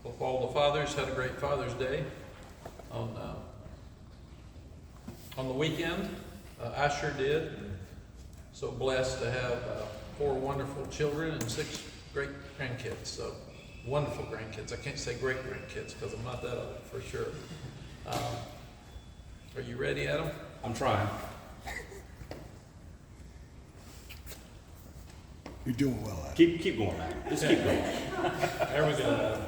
Hope all the fathers had a great Father's Day on the weekend. I sure did. So blessed to have 4 wonderful children and 6 great grandkids. So wonderful grandkids. I can't say great grandkids because I'm not that old for sure. Are you ready, Adam? I'm trying. You're doing well, Adam. Keep going, man. Just keep going. There we go.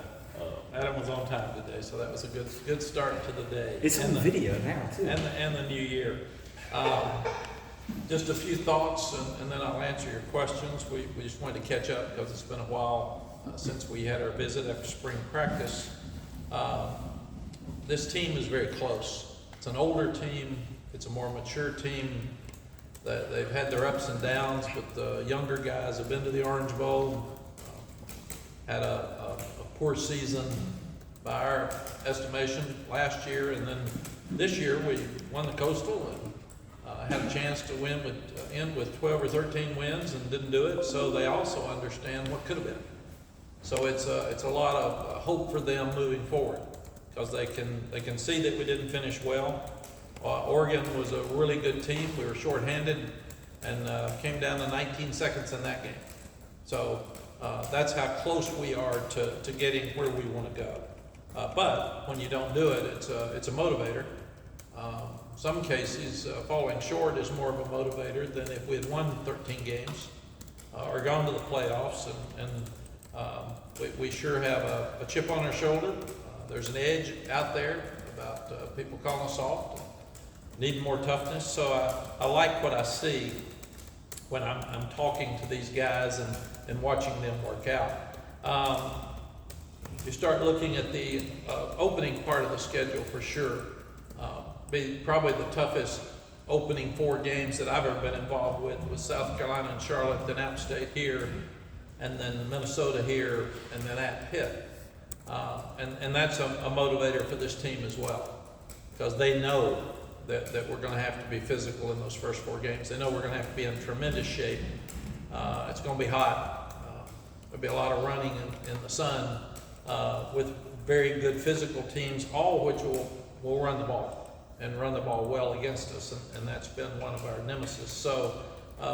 Adam was on time today, so that was a good start to the day. It's on video now too. And the new year. Just a few thoughts, and then I'll answer your questions. We just wanted to catch up because it's been a while since we had our visit after spring practice. This team is very close. It's an older team. It's a more mature team. They've had their ups and downs, but the younger guys have been to the Orange Bowl, had a poor season by our estimation last year, and then this year we won the Coastal and had a chance to end with 12 or 13 wins and didn't do it. So they also understand what could have been. So it's a lot of hope for them moving forward because they can see that we didn't finish well. Oregon was a really good team. We were shorthanded and came down to 19 seconds in that game. So that's how close we are to getting where we want to go. But when you don't do it, it's a motivator. Some cases, falling short is more of a motivator than if we had won 13 games or gone to the playoffs. And we sure have a chip on our shoulder. There's an edge out there about people calling us soft, needing more toughness. So I like what I see when I'm talking to these guys and watching them work out. You start looking at the opening part of the schedule for sure. Be probably the toughest opening 4 games that I've ever been involved with South Carolina and Charlotte, then App State here, and then Minnesota here, and then at Pitt. And that's a motivator for this team as well, because they know that we're going to have to be physical in those first 4 games. They know we're going to have to be in tremendous shape. It's going to be hot. There'll be a lot of running in the sun with very good physical teams, all which will run the ball and run the ball well against us, and that's been one of our nemesis. So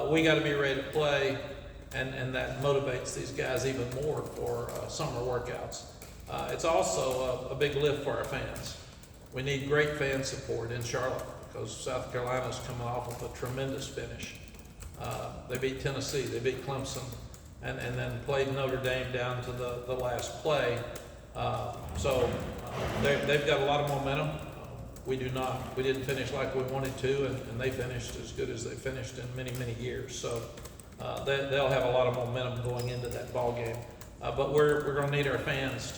we got to be ready to play, and that motivates these guys even more for summer workouts. It's also a big lift for our fans. We need great fan support in Charlotte because South Carolina's coming off of a tremendous finish. They beat Tennessee, they beat Clemson, and then played Notre Dame down to the last play. So they've got a lot of momentum. We do not. We didn't finish like we wanted to, and they finished as good as they finished in many, many years. So they'll have a lot of momentum going into that ball game. But we're going to need our fans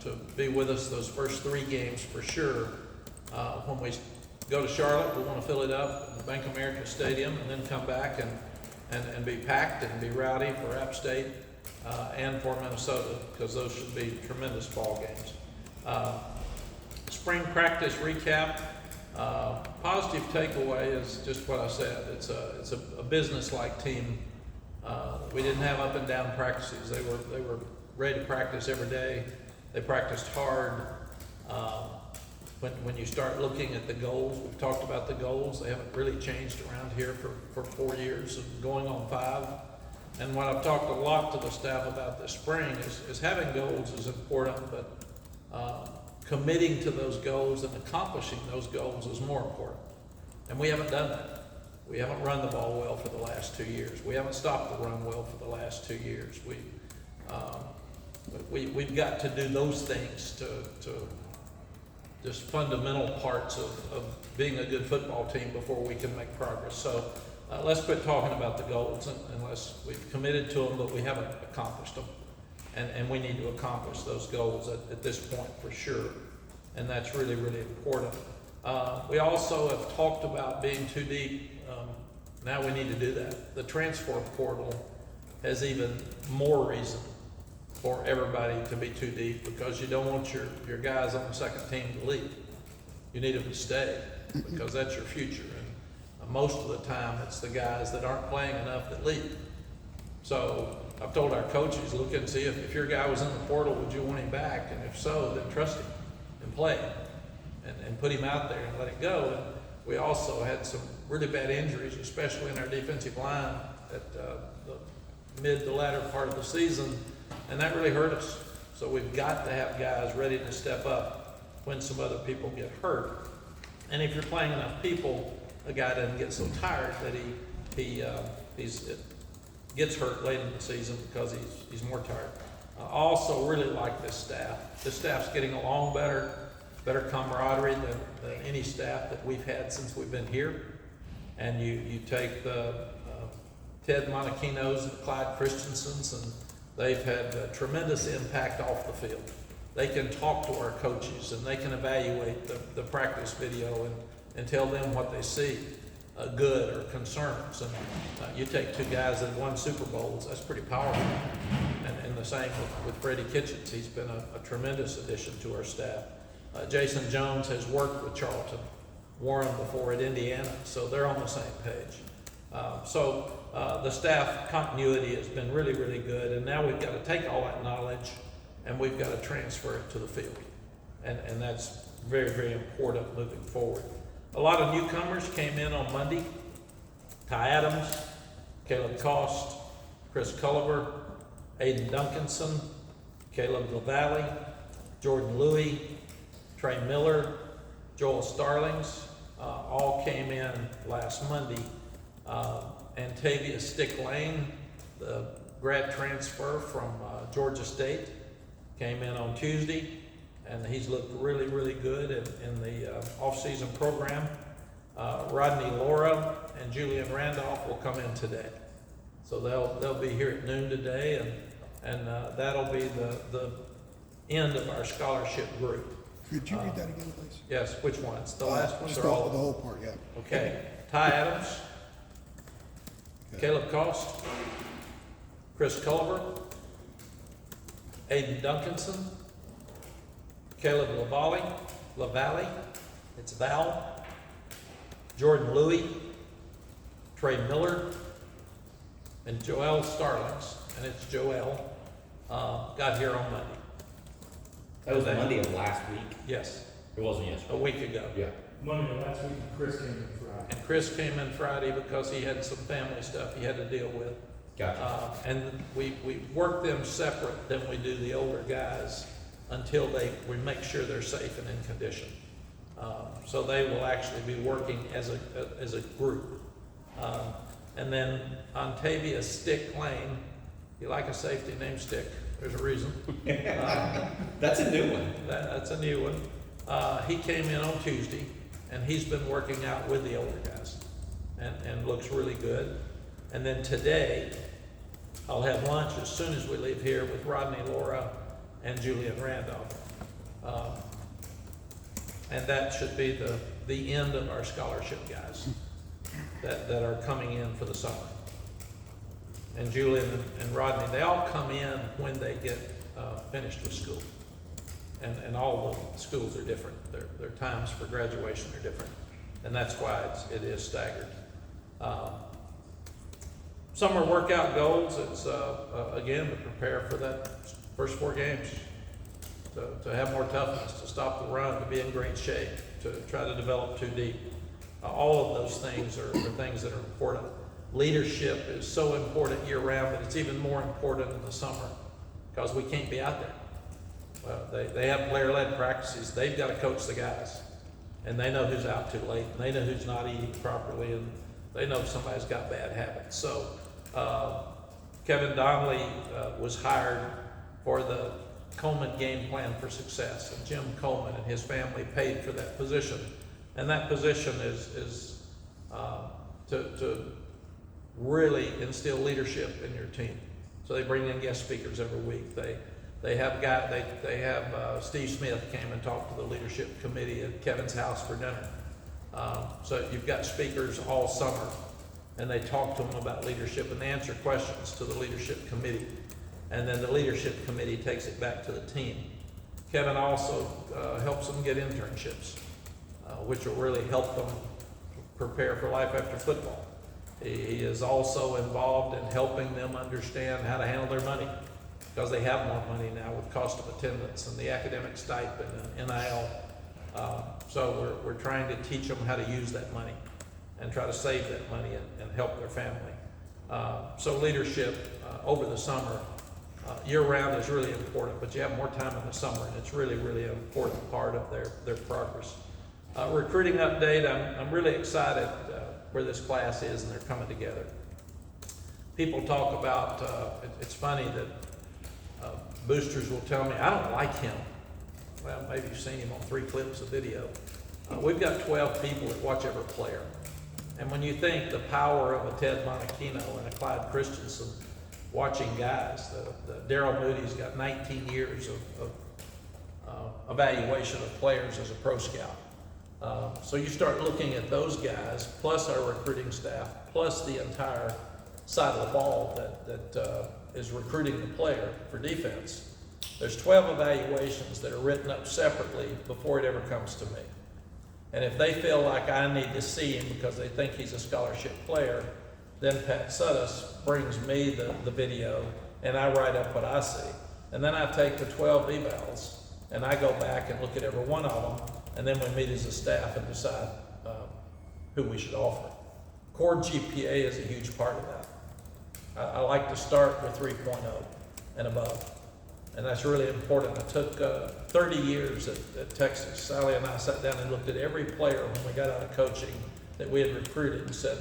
to be with us those first 3 games for sure. When we go to Charlotte, we want to fill it up in the Bank of America Stadium and then come back and be packed and be rowdy for App State and for Minnesota, because those should be tremendous ball games. Spring practice recap. Positive takeaway is just what I said. It's a business-like team. We didn't have up and down practices. They were ready to practice every day. They practiced hard. When you start looking at the goals, we've talked about the goals. They haven't really changed around here for 4 years, and going on 5. And what I've talked a lot to the staff about this spring is having goals is important, but committing to those goals and accomplishing those goals is more important. And we haven't done that. We haven't run the ball well for the last 2 years. We haven't stopped the run well for the last 2 years. We've got to do those things to just fundamental parts of being a good football team before we can make progress. So let's quit talking about the goals unless we've committed to them, but we haven't accomplished them. And we need to accomplish those goals at this point for sure. And that's really, really important. We also have talked about being too deep. Now we need to do that. The transfer portal has even more reason for everybody to be too deep, because you don't want your guys on the second team to leave. You need them to stay because that's your future. And most of the time it's the guys that aren't playing enough that leave. So I've told our coaches, look and see if your guy was in the portal, would you want him back? And if so, then trust him and play him and put him out there and let it go. And we also had some really bad injuries, especially in our defensive line at the mid to latter part of the season, and that really hurt us. So we've got to have guys ready to step up when some other people get hurt. And if you're playing enough people, a guy doesn't get so tired that he gets hurt late in the season because he's more tired. I also really like this staff. This staff's getting along better camaraderie than any staff that we've had since we've been here. And you take the Ted Monachino's and Clyde Christensen's, and they've had a tremendous impact off the field. They can talk to our coaches and they can evaluate the practice video and tell them what they see, good or concerns. And you take two guys that won Super Bowls, that's pretty powerful. And the same with Freddie Kitchens. He's been a tremendous addition to our staff. Jason Jones has worked with Charlton Warren before at Indiana, so they're on the same page. So the staff continuity has been really, really good, and now we've got to take all that knowledge and we've got to transfer it to the field. And that's very, very important moving forward. A lot of newcomers came in on Monday. Ty Adams, Caleb Cost, Chris Culliver, Aiden Duncanson, Caleb LaValle, Jordan Louis, Trey Miller, Joel Starlings, all came in last Monday. Antavia Stick Lane, the grad transfer from Georgia State, came in on Tuesday, and he's looked really, really good in the off-season program. Rodney Laura and Julian Randolph will come in today. So they'll be here at noon today, and that'll be the end of our scholarship group. Could you read that again, please? Yes, which ones? The last ones Just or all? the whole part, yeah. Okay. Ty Adams, Okay. Caleb Cost, Chris Culliver, Aiden Duncanson, Caleb LaValle, it's Val, Jordan Louis, Trey Miller, and Joel Starlings, and it's Joel, got here on Monday. That was Monday of last week. Yes, It wasn't a yesterday. week ago. Yeah. Monday of last week, Chris came in Friday. And Chris came in Friday because he had some family stuff he had to deal with. Gotcha. And we work them separate than we do the older guys until we make sure they're safe and in condition. So they will actually be working as a group. And then Ontavia Stick Lane, you like a safety named Stick, there's a reason. That's a new one. That's a new one. He came in on Tuesday, and he's been working out with the older guys and looks really good. And then today, I'll have lunch as soon as we leave here with Rodney Laura and Julian Randolph. And that should be the end of our scholarship guys that are coming in for the summer. And Julian and Rodney, they all come in when they get finished with school. And all the schools are different. Their times for graduation are different. And that's why it is staggered. Summer workout goals, it's again to prepare for that first 4 games, to have more toughness, to stop the run, to be in great shape, to try to develop too deep. All of those things are things that are important. Leadership is so important year round, but it's even more important in the summer because we can't be out there. They have player-led practices. They've got to coach the guys, and they know who's out too late, and they know who's not eating properly, and they know if somebody's got bad habits. So Kevin Donnelly was hired for the Coleman game plan for success, and Jim Coleman and his family paid for that position. And that position is to really instill leadership in your team. So they bring in guest speakers every week. They have Steve Smith came and talked to the leadership committee at Kevin's house for dinner. So you've got speakers all summer, and they talk to them about leadership, and they answer questions to the leadership committee. And then the leadership committee takes it back to the team. Kevin also helps them get internships, which will really help them prepare for life after football. He is also involved in helping them understand how to handle their money, because they have more money now with cost of attendance and the academic stipend and NIL. So we're trying to teach them how to use that money and try to save that money and help their family. So leadership over the summer, year-round is really important, but you have more time in the summer, and it's really, really an important part of their progress. Recruiting update, I'm really excited where this class is, and they're coming together. People talk about, it's funny that boosters will tell me, I don't like him. Well, maybe you've seen him on 3 clips of video. We've got 12 people that watch every player. And when you think the power of a Ted Monachino and a Clyde Christensen watching guys, the Daryl Moody's got 19 years of evaluation of players as a pro scout. So you start looking at those guys, plus our recruiting staff, plus the entire side of the ball that is recruiting the player for defense. There's 12 evaluations that are written up separately before it ever comes to me. And if they feel like I need to see him because they think he's a scholarship player, then Pat Suddas brings me the video and I write up what I see. And then I take the 12 evals and I go back and look at every one of them, and then we meet as a staff and decide who we should offer. Core GPA is a huge part of that. I like to start with 3.0 and above. And that's really important. I took 30 years at Texas. Sally and I sat down and looked at every player when we got out of coaching that we had recruited and said,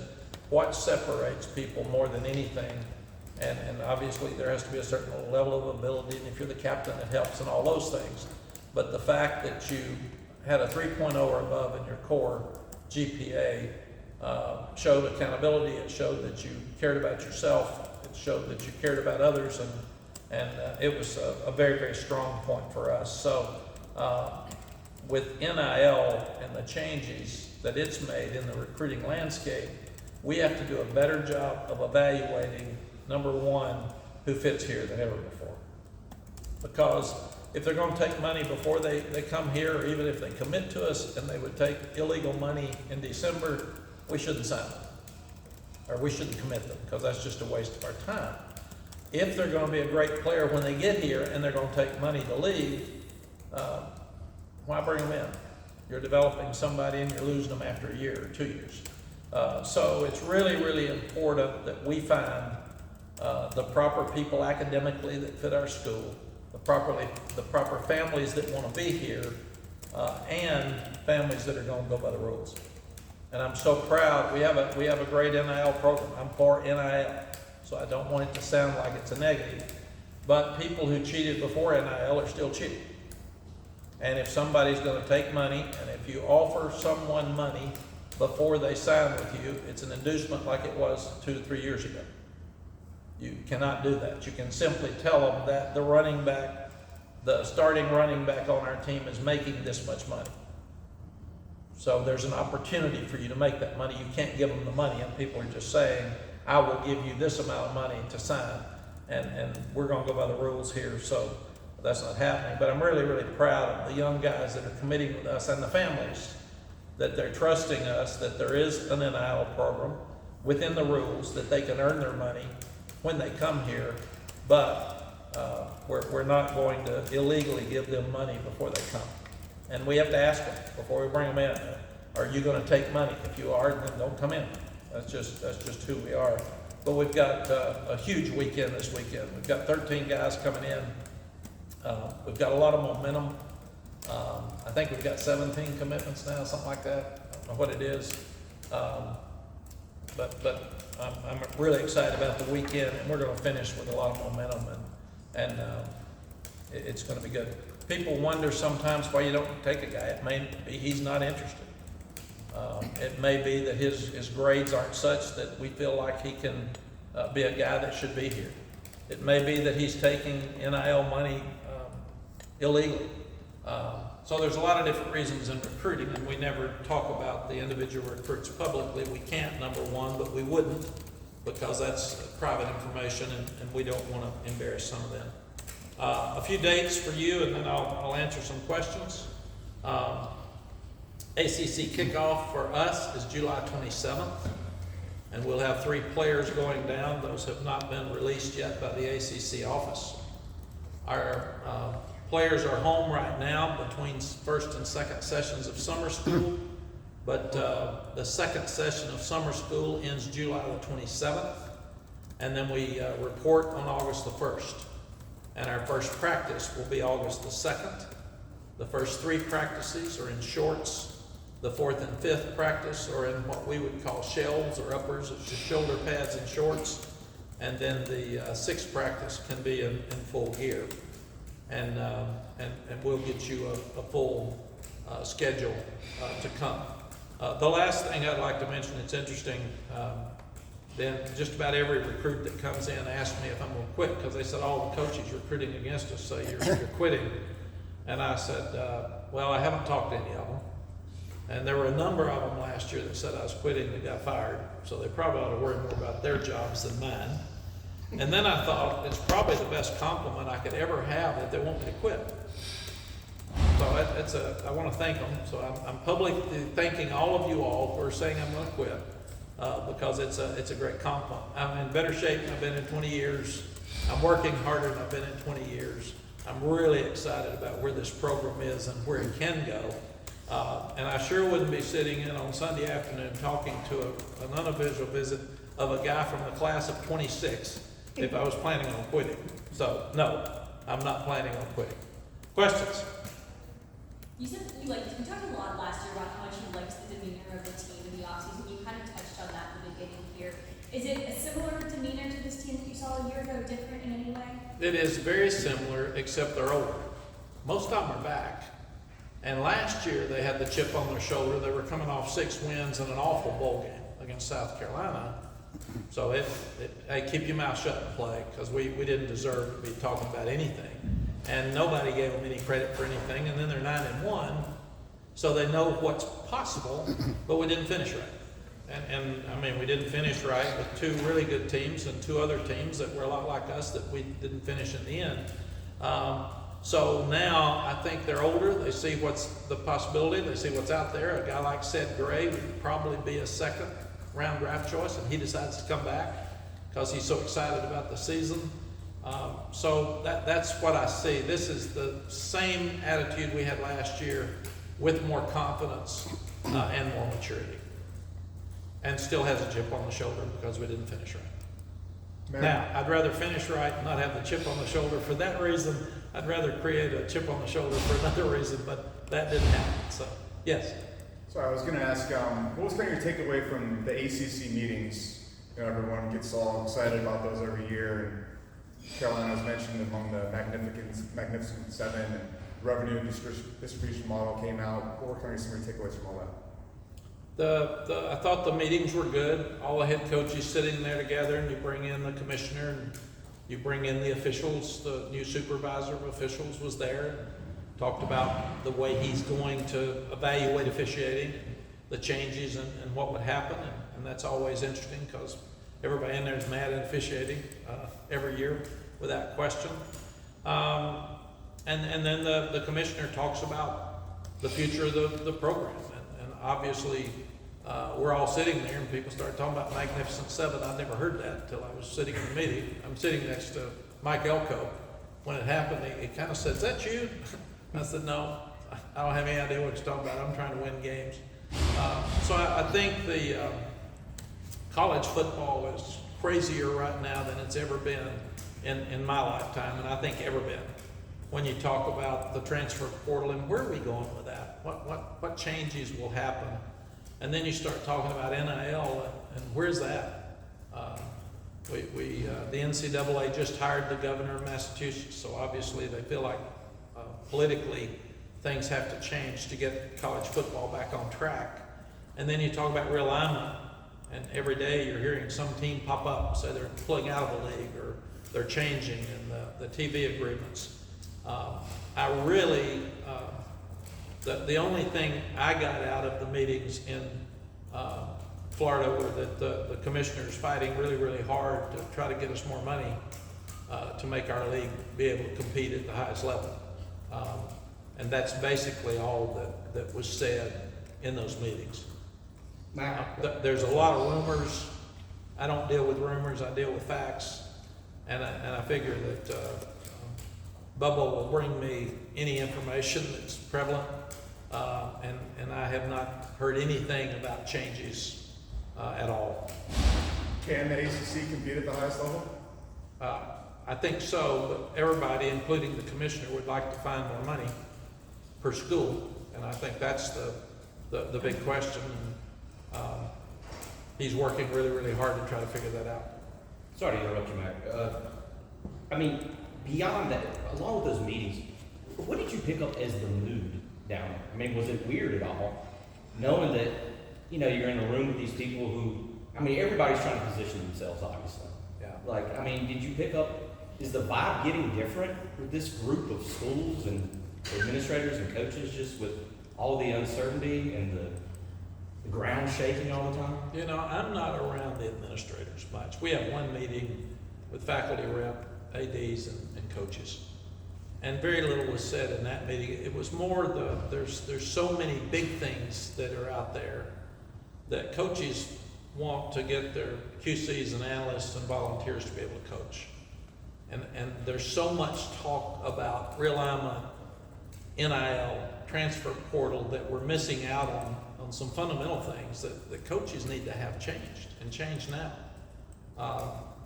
what separates people more than anything? And obviously there has to be a certain level of ability, and if you're the captain, it helps, and all those things. But the fact that you had a 3.0 or above in your core GPA showed accountability. It showed that you cared about yourself. It showed that you cared about others, and it was a very, very strong point for us. So with NIL and the changes that it's made in the recruiting landscape, we have to do a better job of evaluating, number one, who fits here than ever before. Because if they're going to take money before they come here, or even if they commit to us and they would take illegal money in December, we shouldn't sign them. Or we shouldn't commit them, because that's just a waste of our time. If they're going to be a great player when they get here and they're going to take money to leave, why bring them in? You're developing somebody and you're losing them after a year or 2 years. So it's really, really important that we find the proper people academically that fit our school, the proper families that want to be here, and families that are going to go by the rules. And I'm so proud. We have a great NIL program. I'm for NIL, so I don't want it to sound like it's a negative. But people who cheated before NIL are still cheating. And if somebody's going to take money, and if you offer someone money before they sign with you, it's an inducement like it was 2 to 3 years ago. You cannot do that. You can simply tell them that the starting running back on our team is making this much money. So there's an opportunity for you to make that money. You can't give them the money, and people are just saying, I will give you this amount of money to sign, and we're going to go by the rules here, so that's not happening. But I'm really, really proud of the young guys that are committing with us and the families, that they're trusting us, that there is an NIL program within the rules, that they can earn their money when they come here, but we're not going to illegally give them money before they come. And we have to ask them before we bring them in, are you going to take money? If you are, then don't come in. That's just who we are. But we've got a huge weekend this weekend. We've got 13 guys coming in. We've got a lot of momentum. I think we've got 17 commitments now, something like that. I don't know what it is. But I'm really excited about the weekend, and we're going to finish with a lot of momentum, and it's going to be good. People wonder sometimes why you don't take a guy. It may be he's not interested. It may be that his grades aren't such that we feel like he can be a guy that should be here. It may be that he's taking NIL money illegally. So there's a lot of different reasons in recruiting, and we never talk about the individual recruits publicly. We can't, number one, but we wouldn't, because that's private information, and we don't want to embarrass some of them. A few dates for you, and then I'll answer some questions. ACC kickoff for us is July 27th. And we'll have 3 players going down. Those have not been released yet by the ACC office. Our players are home right now between first and second sessions of summer school, but the second session of summer school ends July the 27th, and then we report on August the 1st. And our first practice will be August the 2nd. The first 3 practices are in shorts. The 4th and 5th practice are in what we would call shells or uppers, it's just shoulder pads and shorts. And then the 6th practice can be in full gear. And we'll get you a full schedule to come. The last thing I'd like to mention, it's interesting, then just about every recruit that comes in asks me if I'm gonna quit, because they said all the coaches recruiting against us say you're quitting. And I said, well, I haven't talked to any of them. And there were a number of them last year that said I was quitting that got fired. So they probably ought to worry more about their jobs than mine. And then I thought, it's probably the best compliment I could ever have that they want me to quit. So I want to thank them. So I'm publicly thanking all of you all for saying I'm going to quit, because it's a great compliment. I'm in better shape than I've been in 20 years. I'm working harder than I've been in 20 years. I'm really excited about where this program is and where it can go. And I sure wouldn't be sitting in on Sunday afternoon talking to an unofficial visit of a guy from the class of 26 if I was planning on quitting. So, no, I'm not planning on quitting. Questions? You said you talked a lot last year about how much you liked the demeanor of the team in the offseason. You kind of touched on that in the beginning here. Is it a similar demeanor to this team that you saw a year ago, different in any way? It is very similar, except they're older. Most of them are back. And last year they had the chip on their shoulder. They were coming off 6 wins and an awful bowl game against South Carolina. So hey, keep your mouth shut and play, because we didn't deserve to be talking about anything. And nobody gave them any credit for anything. And then they're 9-1, so they know what's possible, but we didn't finish right. And I mean, we didn't finish right with 2 really good teams and 2 other teams that were a lot like us that we didn't finish in the end. So now I think they're older. They see what's the possibility. They see what's out there. A guy like Seth Gray would probably be a 2nd round draft choice, and he decides to come back because he's so excited about the season. So that's what I see. This is the same attitude we had last year with more confidence and more maturity. And still has a chip on the shoulder because we didn't finish right. Now, I'd rather finish right and not have the chip on the shoulder for that reason. I'd rather create a chip on the shoulder for another reason, but that didn't happen. So, yes. So I was going to ask, what was kind of your takeaway from the ACC meetings? You know, everyone gets all excited about those every year, and Carolina was mentioned among the Magnificent Seven, and revenue distribution model came out. What were kind of some of your takeaways from all that? I thought the meetings were good. All the head coaches sitting there together, and you bring in the commissioner, and you bring in the officials. The new supervisor of officials was there, and talked about the way he's going to evaluate officiating, the changes and what would happen. And that's always interesting because everybody in there is mad at officiating every year without question. And then the commissioner talks about the future of the program. And obviously, we're all sitting there and people start talking about Magnificent Seven. I never heard that until I was sitting in the meeting. I'm sitting next to Mike Elko. When it happened, he kind of said, "Is that you?" I said, "No, I don't have any idea what you're talking about. I'm trying to win games." So I think the college football is crazier right now than it's ever been in my lifetime, and I think ever been. When you talk about the transfer portal and where are we going with that? What changes will happen? And then you start talking about NIL and where's that? The NCAA just hired the governor of Massachusetts, so obviously they feel like politically things have to change to get college football back on track. And then you talk about realignment, and every day you're hearing some team pop up and say they're pulling out of the league or they're changing in the TV agreements. I really, the only thing I got out of the meetings in Florida were that the commissioner's fighting really, really hard to try to get us more money to make our league be able to compete at the highest level. And that's basically all that was said in those meetings. There's a lot of rumors I don't deal with rumors, I deal with facts. And I figure that Bubba will bring me any information that's prevalent. And I have not heard anything about changes at all. Can the ACC compete at the highest level? I think so, but everybody, including the commissioner, would like to find more money per school. And I think that's the big question. He's working really, really hard to try to figure that out. Sorry to interrupt you, Mac. I mean, beyond that, along with those meetings, what did you pick up as the mood down there? I mean, was it weird at all? Knowing that, you know, you're in a room with these people who, I mean, everybody's trying to position themselves, obviously. Yeah. Like, I mean, did you pick up, is the vibe getting different with this group of schools and administrators and coaches, just with all the uncertainty and the ground shaking all the time? You know, I'm not around the administrators much. We have one meeting with faculty rep, ADs, and coaches. And very little was said in that meeting. It was more there's so many big things that are out there that coaches want to get their QCs and analysts and volunteers to be able to coach. And there's so much talk about realignment, NIL, transfer portal, that we're missing out on some fundamental things that coaches need to have changed, and change now.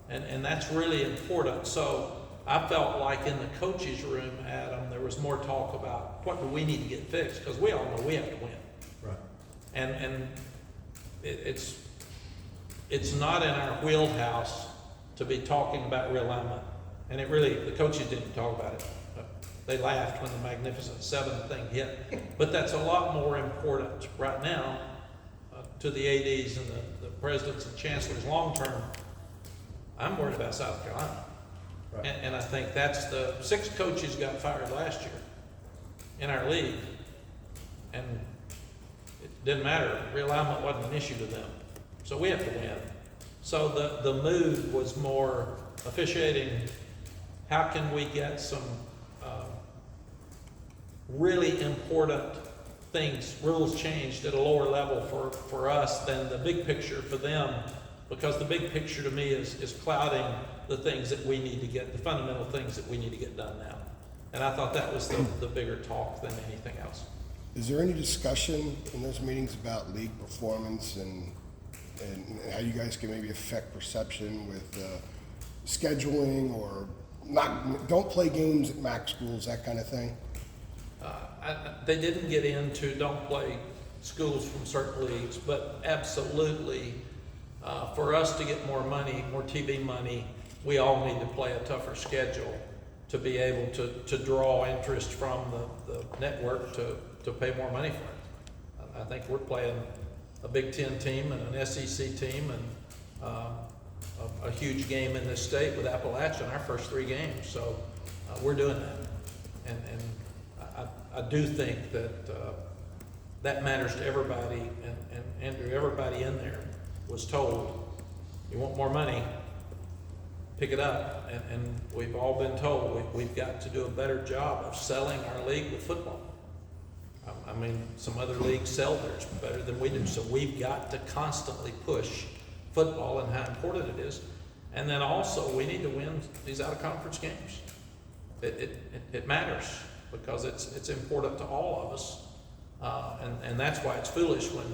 And that's really important. So I felt like in the coaches' room, Adam, there was more talk about what do we need to get fixed, because we all know we have to win. Right. And it's not in our wheelhouse to be talking about realignment. And it really, the coaches didn't talk about it. They laughed when the Magnificent Seven thing hit. But that's a lot more important right now to the ADs and the presidents and chancellors long term. I'm worried about South Carolina. Right. And I think that's the 6 coaches got fired last year in our league. And it didn't matter. Realignment wasn't an issue to them. So we have to win. So the mood was more officiating. How can we get some really important things, rules changed at a lower level for us than the big picture for them? Because the big picture to me is clouding the things that we need to get, the fundamental things that we need to get done now. And I thought that was the bigger talk than anything else. Is there any discussion in those meetings about league performance and how you guys can maybe affect perception with scheduling, or don't play games at Mac schools, that kind of thing? They didn't get into don't play schools from certain leagues, but absolutely, for us to get more money, more TV money, we all need to play a tougher schedule to be able to draw interest from the network to pay more money for it. I think we're playing a Big Ten team and an SEC team and a huge game in this state with Appalachian, our first 3 games. So we're doing that. And I do think that that matters to everybody. And Andrew, everybody in there was told, you want more money, pick it up. And we've all been told we've got to do a better job of selling our league with football. I mean, some other leagues sell theirs better than we do. So we've got to constantly push football and how important it is. And then also we need to win these out-of-conference games. It matters because it's important to all of us. And that's why it's foolish when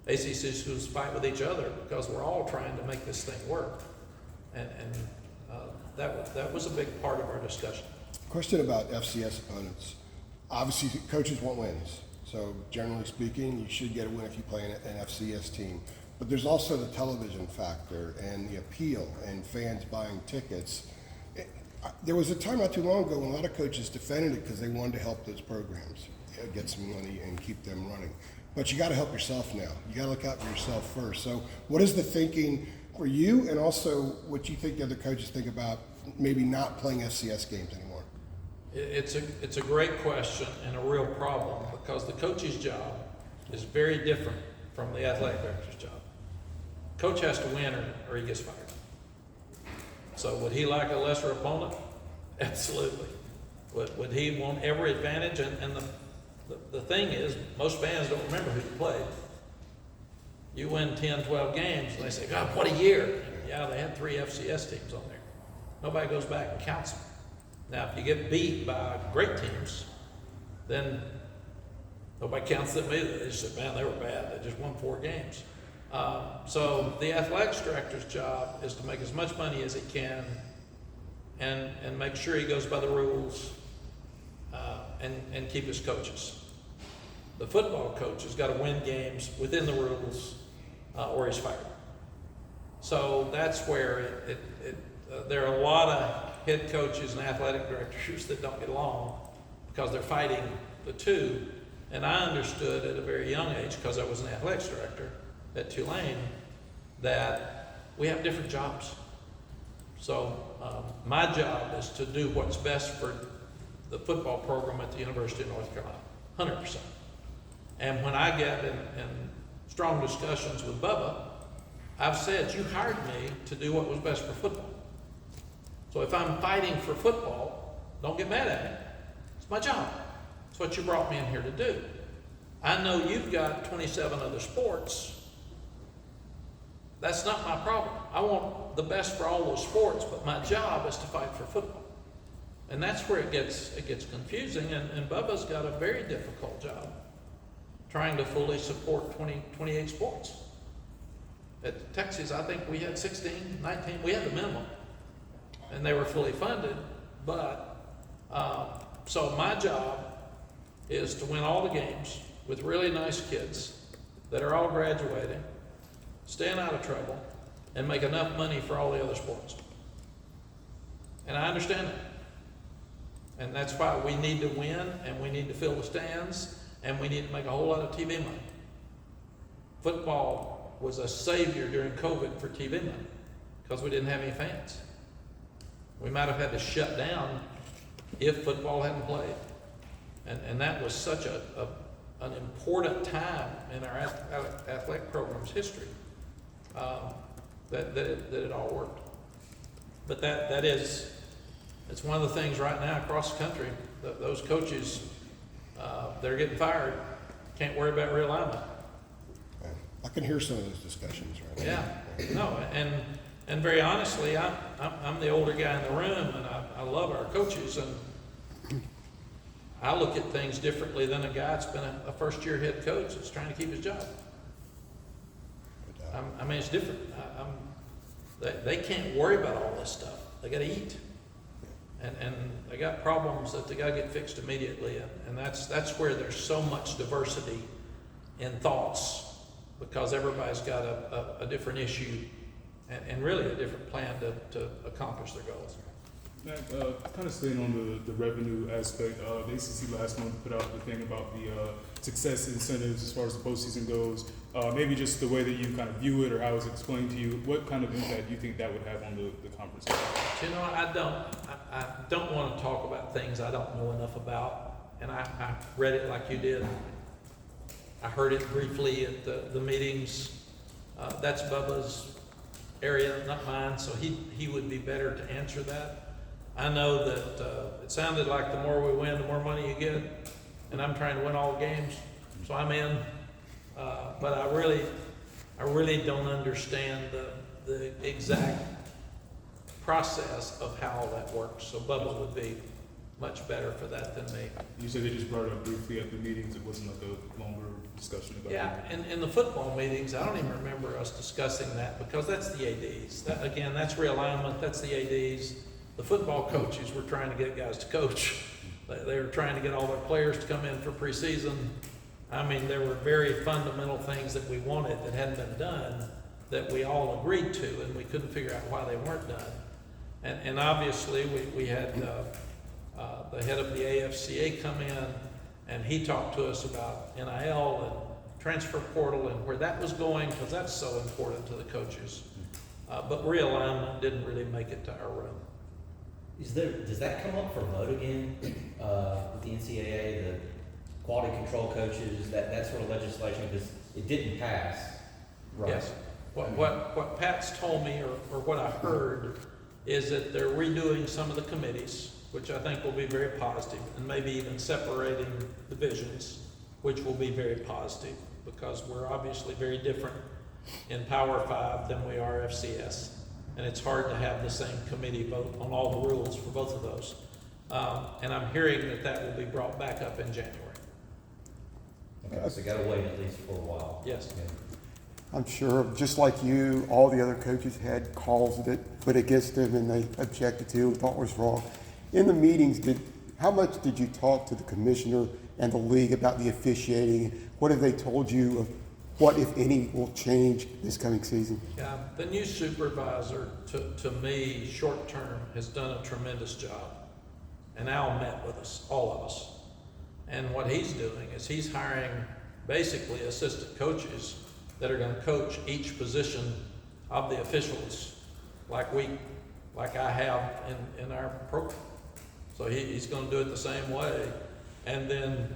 ACC schools fight with each other, because we're all trying to make this thing work. And that was a big part of our discussion. Question about FCS opponents. Obviously, coaches want wins. So generally speaking, you should get a win if you play an FCS team. But there's also the television factor and the appeal and fans buying tickets. There was a time not too long ago when a lot of coaches defended it because they wanted to help those programs get some money and keep them running. But you got to help yourself now. You got to look out for yourself first. So what is the thinking for you, and also what you think the other coaches think about maybe not playing FCS games anymore? It's a great question and a real problem, because the coach's job is very different from the athletic director's job. Coach has to win or he gets fired. So would he like a lesser opponent? Absolutely. Would he want every advantage? And the thing is, most fans don't remember who you played. You win 10, 12 games, and they say, God, what a year. Yeah, they had 3 FCS teams on there. Nobody goes back and counts them. Now, if you get beat by great teams, then nobody counts them either. They just say, man, they were bad. They just won 4 games. So the athletics director's job is to make as much money as he can and make sure he goes by the rules and keep his coaches. The football coach has got to win games within the rules or he's fired. So that's where there are a lot of head coaches and athletic directors that don't get along because they're fighting the two. And I understood at a very young age, because I was an athletics director at Tulane, that we have different jobs. So my job is to do what's best for the football program at the University of North Carolina, 100%. And when I get in strong discussions with Bubba, I've said, you hired me to do what was best for football. So if I'm fighting for football, don't get mad at me. It's my job. It's what you brought me in here to do. I know you've got 27 other sports. That's not my problem. I want the best for all those sports, but my job is to fight for football. And that's where it gets confusing, and Bubba's got a very difficult job trying to fully support 28 sports. At Texas, I think we had 16, 19, we had the minimum, and they were fully funded, but, so my job is to win all the games with really nice kids that are all graduating, staying out of trouble, and make enough money for all the other sports. And I understand that. And that's why we need to win, and we need to fill the stands, and we need to make a whole lot of TV money. Football was a savior during COVID for TV money because we didn't have any fans. We might have had to shut down if football hadn't played. And that was such an important time in our athletic program's history that it all worked. But it's one of the things right now across the country, those coaches, they're getting fired, can't worry about realignment. I can hear some of those discussions right now. Yeah, no, and very honestly, I'm the older guy in the room, and I love our coaches, and I look at things differently than a guy that's been a first-year head coach that's trying to keep his job. I mean, it's different. They can't worry about all this stuff. They got to eat, and they got problems that they got to get fixed immediately, and that's where there's so much diversity in thoughts, because everybody's got a different issue and really a different plan to accomplish their goals. Mack, kind of staying on the revenue aspect, the ACC last month put out the thing about the success incentives as far as the postseason goes. Maybe just the way that you kind of view it or how it's explained to you, what kind of impact do you think that would have on the conference? You know, I don't want to talk about things I don't know enough about, and I read it like you did. I heard it briefly at the meetings. That's Bubba's area, not mine, so he would be better to answer that. I know that it sounded like the more we win, the more money you get, and I'm trying to win all the games, so I'm in. But I really don't understand the exact process of how all that works. So Bubba would be much better for that than me. You said they just brought it up briefly at the meetings. It wasn't like a longer discussion about it. In the football meetings, I don't even remember us discussing that because that's the ADs. That's realignment, that's the ADs. The football coaches were trying to get guys to coach. They were trying to get all their players to come in for preseason. I mean, there were very fundamental things that we wanted that hadn't been done that we all agreed to, and we couldn't figure out why they weren't done. And obviously, we had the head of the AFCA come in, and he talked to us about NIL and transfer portal and where that was going, because that's so important to the coaches. But realignment didn't really make it to our room. Does that come up for vote again with the NCAA, the quality control coaches, that sort of legislation? Because it didn't pass. Right. Yes. What Pat's told me, or what I heard, is that they're redoing some of the committees, which I think will be very positive, and maybe even separating divisions, which will be very positive, because we're obviously very different in Power 5 than we are FCS. and it's hard to have the same committee vote on all the rules for both of those. And I'm hearing that that will be brought back up in January. Okay, so gotta wait at least for a while. Yes. Okay. I'm sure, just like you, all the other coaches had calls that put against them and they objected to and thought was wrong. In the meetings, how much did you talk to the commissioner and the league about the officiating? What have they told you of what, if any, will change this coming season? Yeah, the new supervisor, to me, short term, has done a tremendous job. And Al met with us, all of us. And what he's doing is he's hiring basically assistant coaches that are gonna coach each position of the officials like I have in our program. So he's gonna do it the same way. And then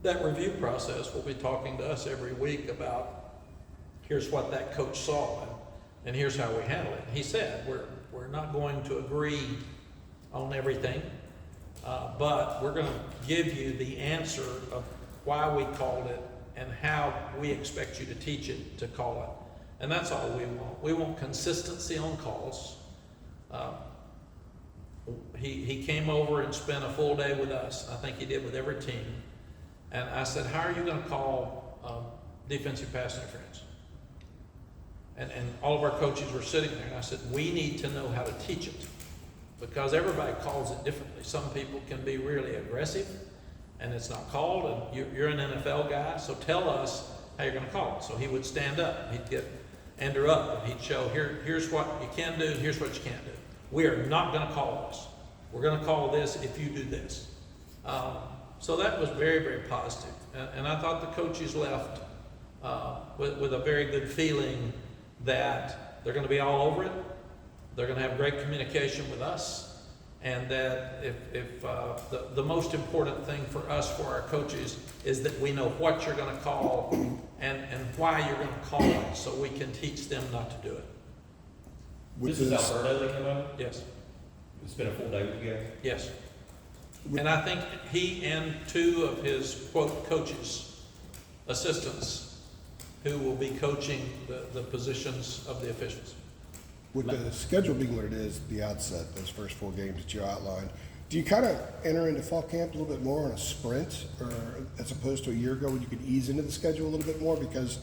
that review process will be talking to us every week about here's what that coach saw and here's how we handle it. He said, we're not going to agree on everything, but we're gonna give you the answer of why we called it and how we expect you to teach it to call it. And that's all we want. We want consistency on calls. He came over and spent a full day with us. I think he did with every team. And I said, how are you gonna call defensive pass interference? And all of our coaches were sitting there, and I said, we need to know how to teach it, because everybody calls it differently. Some people can be really aggressive, and it's not called, and you're an NFL guy, so tell us how you're gonna call it. So he would stand up, he'd get Andrew up, and he'd show, here's what you can do, here's what you can't do. We are not gonna call this. We're gonna call this if you do this. So that was very, very positive. And I thought the coaches left with a very good feeling that they're gonna be all over it, they're gonna have great communication with us, and that if the most important thing for us, for our coaches, is that we know what you're gonna call and why you're gonna call it, so we can teach them not to do it. This is Alberto that came over? Yes, It's been a full day with you guys? yes. And I think he and two of his, quote, coaches, assistants, who will be coaching the positions of the officials. With the schedule being what it is at the outset, those first 4 games that you outlined, do you kind of enter into fall camp a little bit more on a sprint, or as opposed to a year ago when you could ease into the schedule a little bit more, because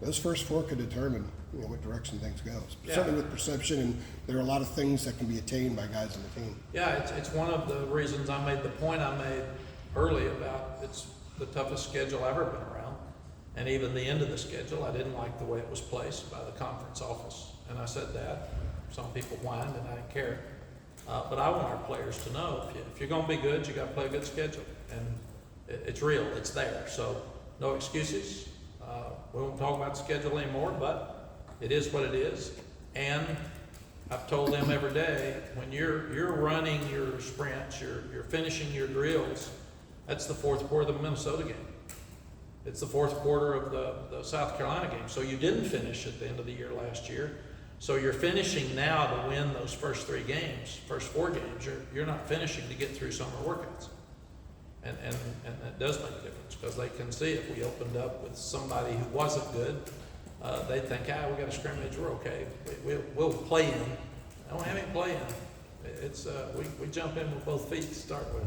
those first 4 could determine, you know, what direction things go. Yeah. Certainly with perception, and there are a lot of things that can be attained by guys on the team. Yeah, it's one of the reasons I made the point I made early about it's the toughest schedule I've ever been around. And even the end of the schedule, I didn't like the way it was placed by the conference office. And I said that. Some people whined, and I didn't care. But I want our players to know, if you're gonna be good, you gotta play a good schedule. And it's real, it's there. So no excuses. We won't talk about the schedule anymore, but it is what it is. And I've told them every day, when you're running your sprints, you're finishing your drills, that's the fourth quarter of the Minnesota game. It's the fourth quarter of the South Carolina game. So you didn't finish at the end of the year last year. So you're finishing now to win those first 3 games, first 4 games. You're not finishing to get through summer workouts. And that does make a difference, because they can see if we opened up with somebody who wasn't good, they'd think, we got a scrimmage, we're okay. We'll play in. I don't have any play in. It's we jump in with both feet to start with.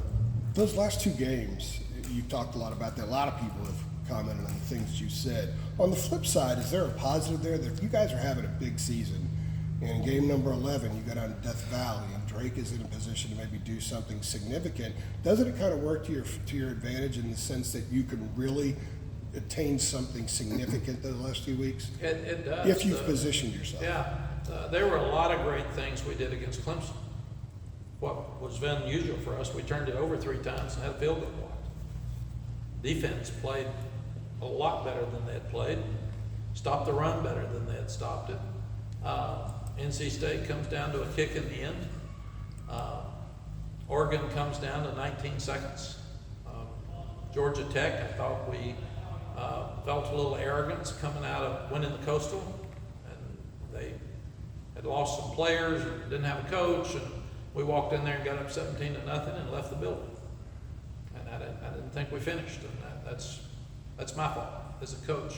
Those last 2 games, you've talked a lot about that. A lot of people have commented on the things that you said. On the flip side, is there a positive there that if you guys are having a big season, and in game number 11, you go down to Death Valley, and Drake is in a position to maybe do something significant, doesn't it kind of work to your advantage in the sense that you can really attain something significant the last few weeks? It does. If you've positioned yourself. Yeah, there were a lot of great things we did against Clemson. What was unusual for us, we turned it over 3 times and had a field goal blocked. Defense played a lot better than they had played, stopped the run better than they had stopped it. NC State comes down to a kick in the end. Oregon comes down to 19 seconds. Georgia Tech, I thought we felt a little arrogance coming out of winning the Coastal, and they had lost some players and didn't have a coach, and we walked in there and got up 17-0 and left the building. And I didn't think we finished, and that's my fault as a coach.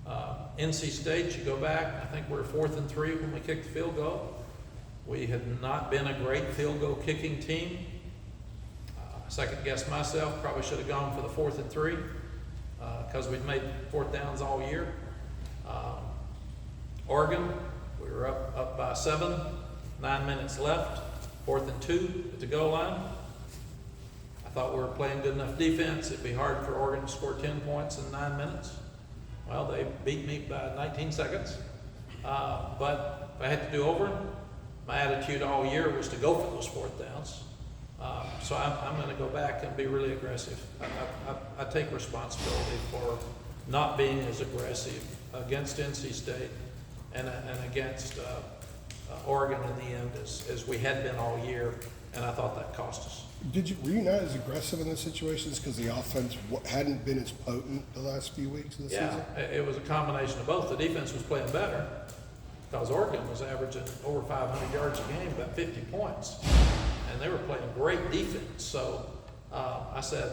NC State, you go back, I think we were 4th and 3 when we kicked the field goal. We had not been a great field goal kicking team. Second guessed myself, probably should have gone for the 4th and 3 because we'd made 4th downs all year. Oregon, we were up by 7, 9 minutes left, 4th and 2 at the goal line. I thought we were playing good enough defense, it'd be hard for Oregon to score 10 points in 9 minutes. Well, they beat me by 19 seconds. But if I had to do over, my attitude all year was to go for those 4th downs. So I'm going to go back and be really aggressive. I take responsibility for not being as aggressive against NC State and against Oregon in the end as we had been all year, and I thought that cost us. Were you not as aggressive in those situations because the offense hadn't been as potent the last few weeks of the season? It was a combination of both. The defense was playing better because Oregon was averaging over 500 yards a game, about 50 points, and they were playing great defense. So I said,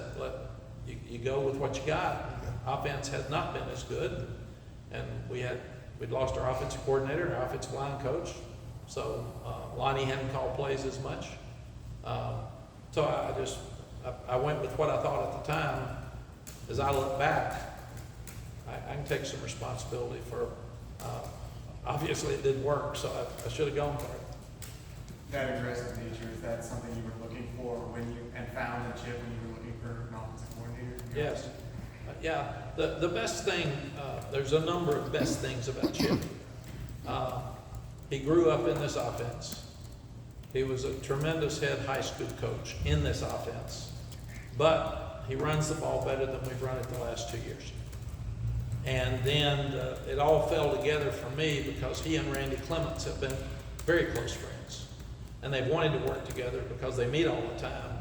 you go with what you got. Offense had not been as good, and we'd lost our offensive coordinator and our offensive line coach. So Lonnie hadn't called plays as much. So I went with what I thought at the time. As I look back, I can take some responsibility for, obviously it didn't work, so I should have gone for it. That aggressive nature, is that something you were looking for and found in Chip when you were looking for an offensive coordinator? Yes. Yeah, the best thing, there's a number of best things about Chip. He grew up in this offense. He was a tremendous head high school coach in this offense, but he runs the ball better than we've run it the last 2 years. And then it all fell together for me because he and Randy Clements have been very close friends. And they've wanted to work together because they meet all the time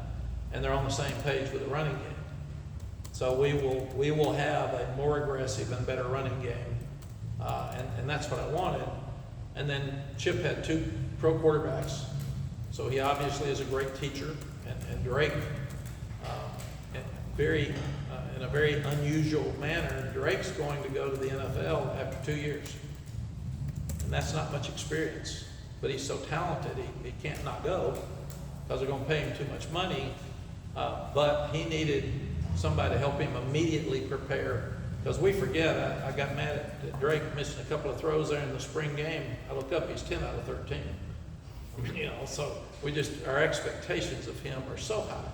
and they're on the same page with the running game. So we will have a more aggressive and better running game. And that's what I wanted. And then Chip had 2 pro quarterbacks. So he obviously is a great teacher, and Drake, in a very unusual manner, Drake's going to go to the NFL after 2 years. And that's not much experience, but he's so talented, he can't not go because they're going to pay him too much money. But he needed somebody to help him immediately prepare, because we forget, I got mad at Drake missing a couple of throws there in the spring game. I look up, he's 10 out of 13. I mean, so our expectations of him are so high.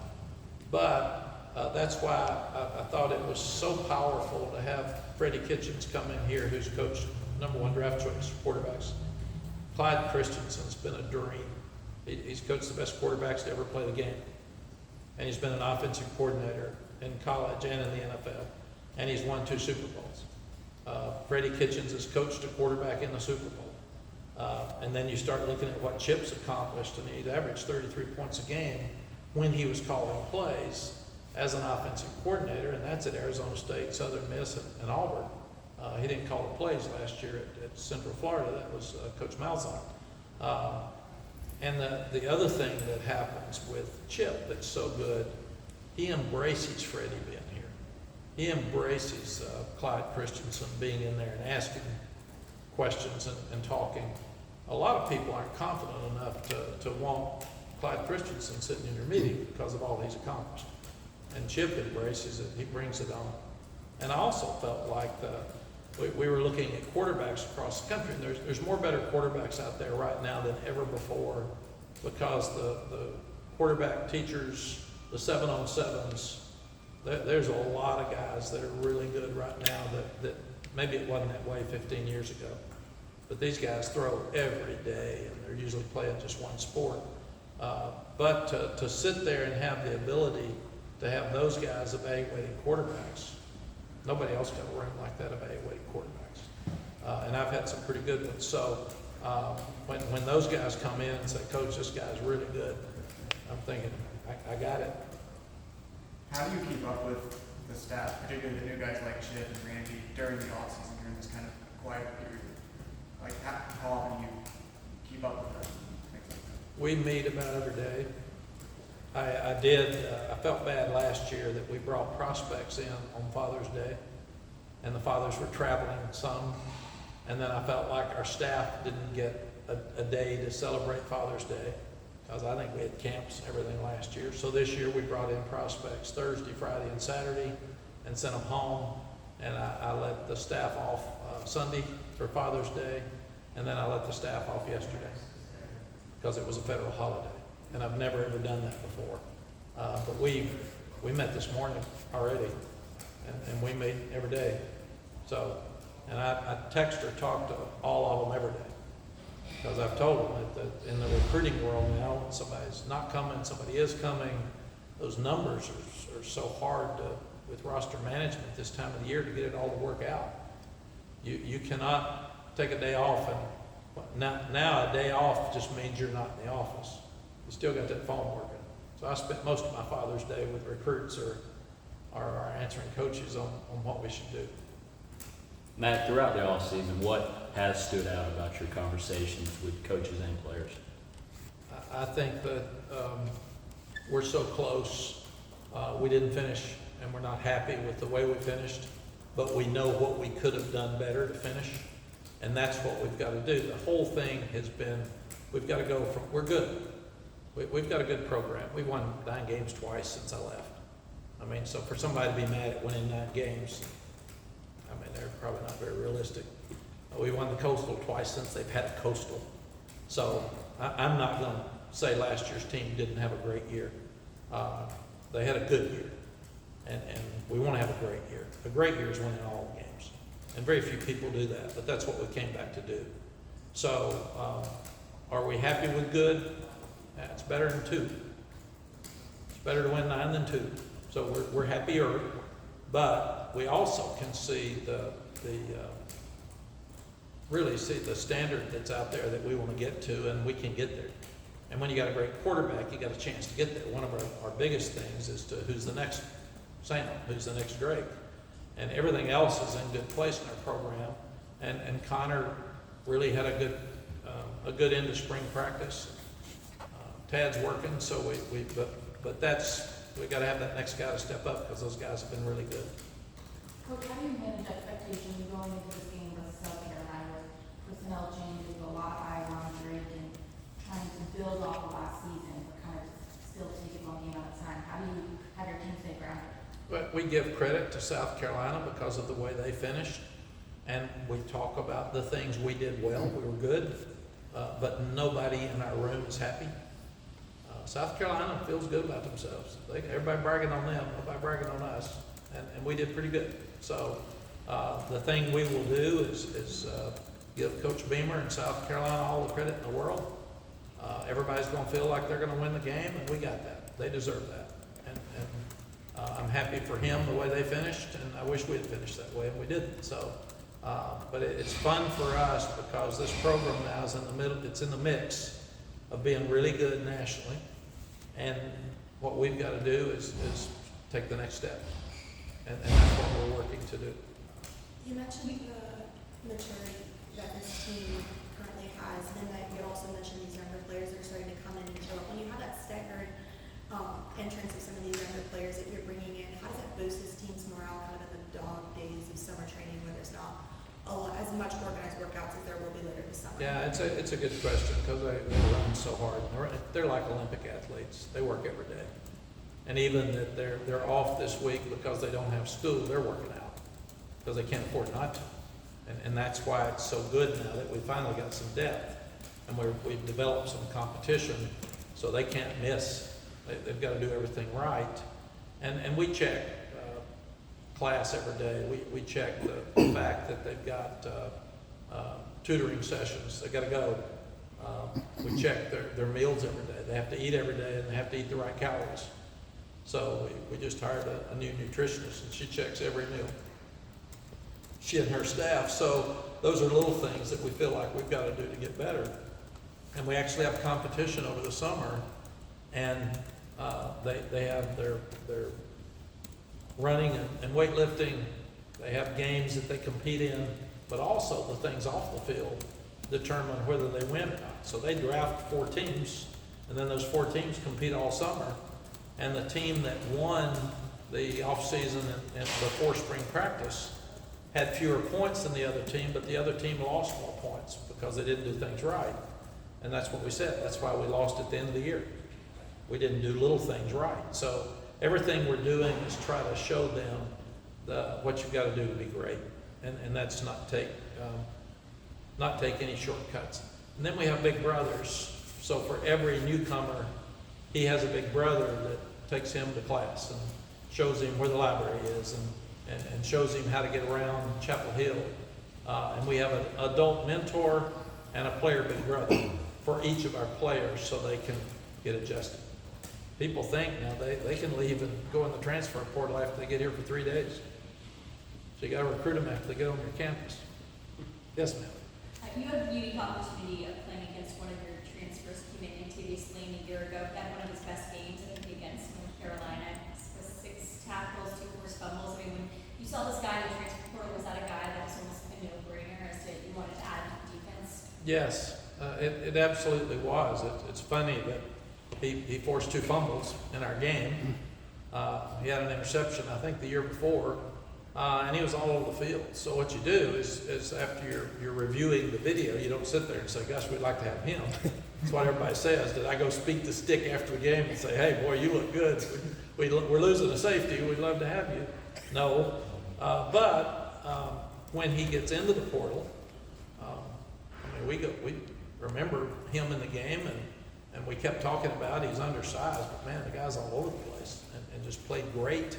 But that's why I thought it was so powerful to have Freddie Kitchens come in here, who's coached #1 draft choice quarterbacks. Clyde Christensen's been a dream. He's coached the best quarterbacks to ever play the game. And he's been an offensive coordinator in college and in the NFL. And he's won 2 Super Bowls. Freddie Kitchens has coached a quarterback in the Super Bowl. And then you start looking at what Chip's accomplished, and he'd averaged 33 points a game when he was calling plays as an offensive coordinator, and that's at Arizona State, Southern Miss, and Auburn. He didn't call the plays last year at Central Florida. That was Coach Malzahn. And the other thing that happens with Chip that's so good, he embraces Freddie being here. He embraces Clyde Christensen being in there and asking questions and talking. A lot of people aren't confident enough to want Clyde Christensen sitting in your meeting because of all he's accomplished. And Chip embraces it, he brings it on. And I also felt like we were looking at quarterbacks across the country, and there's more better quarterbacks out there right now than ever before, because the quarterback teachers, the 7-on-7s, there's a lot of guys that are really good right now that maybe it wasn't that way 15 years ago. But these guys throw every day, and they're usually playing just one sport. But to sit there and have the ability to have those guys evaluating quarterbacks, nobody else got a room like that evaluating quarterbacks. And I've had some pretty good ones. So when those guys come in and say, Coach, this guy's really good, I'm thinking, I got it. How do you keep up with the staff, particularly the new guys like Chip and Randy, during the offseason, during this kind of quiet period? Like, how often do you keep up with them? We meet about every day. I felt bad last year that we brought prospects in on Father's Day, and the fathers were traveling some. And then I felt like our staff didn't get a day to celebrate Father's Day, because I think we had camps and everything last year. So this year we brought in prospects Thursday, Friday, and Saturday and sent them home. And I let the staff off Sunday for Father's Day, and then I let the staff off yesterday because it was a federal holiday. And I've never ever done that before. But we met this morning already, and we meet every day. So, and I text or talk to all of them every day, because I've told them that in the recruiting world now, when somebody's not coming, somebody is coming, those numbers are so hard with roster management this time of the year to get it all to work out. You cannot take a day off, and now a day off just means you're not in the office. You still got that phone working. So I spent most of my Father's Day with recruits or answering coaches on what we should do. Matt, throughout the offseason, what has stood out about your conversations with coaches and players? I think that we're so close. We didn't finish, and we're not happy with the way we finished, but we know what we could have done better to finish, and that's what we've got to do. The whole thing has been, we've got to go from, we're good. We've got a good program. We've won 9 games twice since I left. I mean, so for somebody to be mad at winning 9 games, I mean, they're probably not very realistic. We won the Coastal twice since they've had a Coastal. So I'm not going to say last year's team didn't have a great year. They had a good year, and we want to have a great year. A great year is winning all the games, and very few people do that, but that's what we came back to do. So are we happy with good? It's better than 2. It's better to win 9 than 2. So we're happier, but we also can see really see the standard that's out there that we want to get to, and we can get there. And when you got a great quarterback, you got a chance to get there. One of our biggest things is to who's the next Sam, who's the next Drake, and everything else is in good place in our program. And Connor really had a good end of spring practice. Tad's working, so but we got to have that next guy to step up, because those guys have been really good. Coach, how do you manage expectations going into this game versus South Carolina with personnel changes, a lot of eyes on Drake, and trying to build off of last season, but kind of still take it one game at a time? How do you have your team stay grounded? But we give credit to South Carolina because of the way they finished, and we talk about the things we did well. We were good, but nobody in our room is happy. South Carolina feels good about themselves. Everybody bragging on them, nobody bragging on us, and we did pretty good. So the thing we will do is give Coach Beamer and South Carolina all the credit in the world. Everybody's going to feel like they're going to win the game, and we got that. They deserve that. And I'm happy for him the way they finished, and I wish we had finished that way, and we didn't. So, but it's fun for us because this program now is in the middle. It's in the mix of being really good nationally, and what we've got to do is take the next step, and that's what we're working to do. You mentioned the maturity that this team currently has, and that you also mentioned these younger players that are starting to come in and show up. When you have that staggered entrance of some of these younger players that you're bringing in, how does that boost this team's morale kind of in the dog days of summer training where there's not as much organized workouts as there will be later this summer? Yeah, it's a good question, because they run so hard. They're like Olympic athletes. They work every day, and even that they're off this week because they don't have school, they're working out because they can't afford not to. And that's why it's so good now that we finally got some depth, and we've developed some competition, so they can't miss. They've got to do everything right, and we check class every day. We check the fact that they've got tutoring sessions. They got to go. We check their meals every day. They have to eat every day, and they have to eat the right calories. So we just hired a new nutritionist, and she checks every meal. She and her staff. So those are little things that we feel like we've got to do to get better. And we actually have competition over the summer, and they have their running and weightlifting. They have games that they compete in, but also the things off the field determine whether they win or not. So they draft 4 teams, and then those 4 teams compete all summer. And the team that won the off-season and before spring practice had fewer points than the other team, but the other team lost more points because they didn't do things right. And that's what we said. That's why we lost at the end of the year. We didn't do little things right. So everything we're doing is try to show them what you've got to do to be great. And that's not take any shortcuts. And then we have big brothers. So for every newcomer, he has a big brother that takes him to class and shows him where the library is and shows him how to get around Chapel Hill. And we have an adult mentor and a player big brother for each of our players so they can get adjusted. People think now they can leave and go in the transfer portal after they get here for 3 days. So you got to recruit them after they get on your campus. Yes, ma'am. You had the unique opportunity of playing against one of your transfers, Keegan Antibiously, a year ago. He had one of his best games, I think, against North Carolina. With 6 tackles, 2 forced fumbles. I mean, when you saw this guy in the transfer portal, was that a guy that was almost a no-brainer as to you wanted to add to the defense? Yes, it absolutely was. It's funny that he forced 2 fumbles in our game. He had an interception, I think, the year before, and he was all over the field. So what you do is after you're reviewing the video, you don't sit there and say, gosh, we'd like to have him. That's what everybody says. Did I go speak to Stick after the game and say, hey, boy, you look good. We're losing a safety. We'd love to have you. No. But when he gets into the portal, I mean, we remember him in the game, and we kept talking about he's undersized, but man, the guy's all over the place and just played great.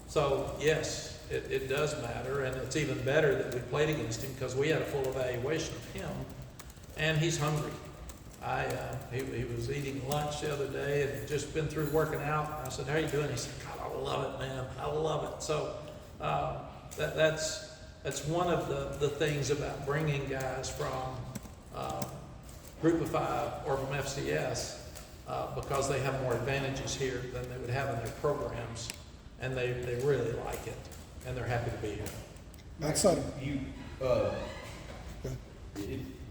So yes, it does matter, and it's even better that we played against him because we had a full evaluation of him, and he's hungry. He was eating lunch the other day and had just been through working out. I said, how are you doing? He said, God, I love it, man. I love it. So that's one of the things about bringing guys from Group of 5 or from FCS because they have more advantages here than they would have in their programs, and they really like it, and they're happy to be here. Outside of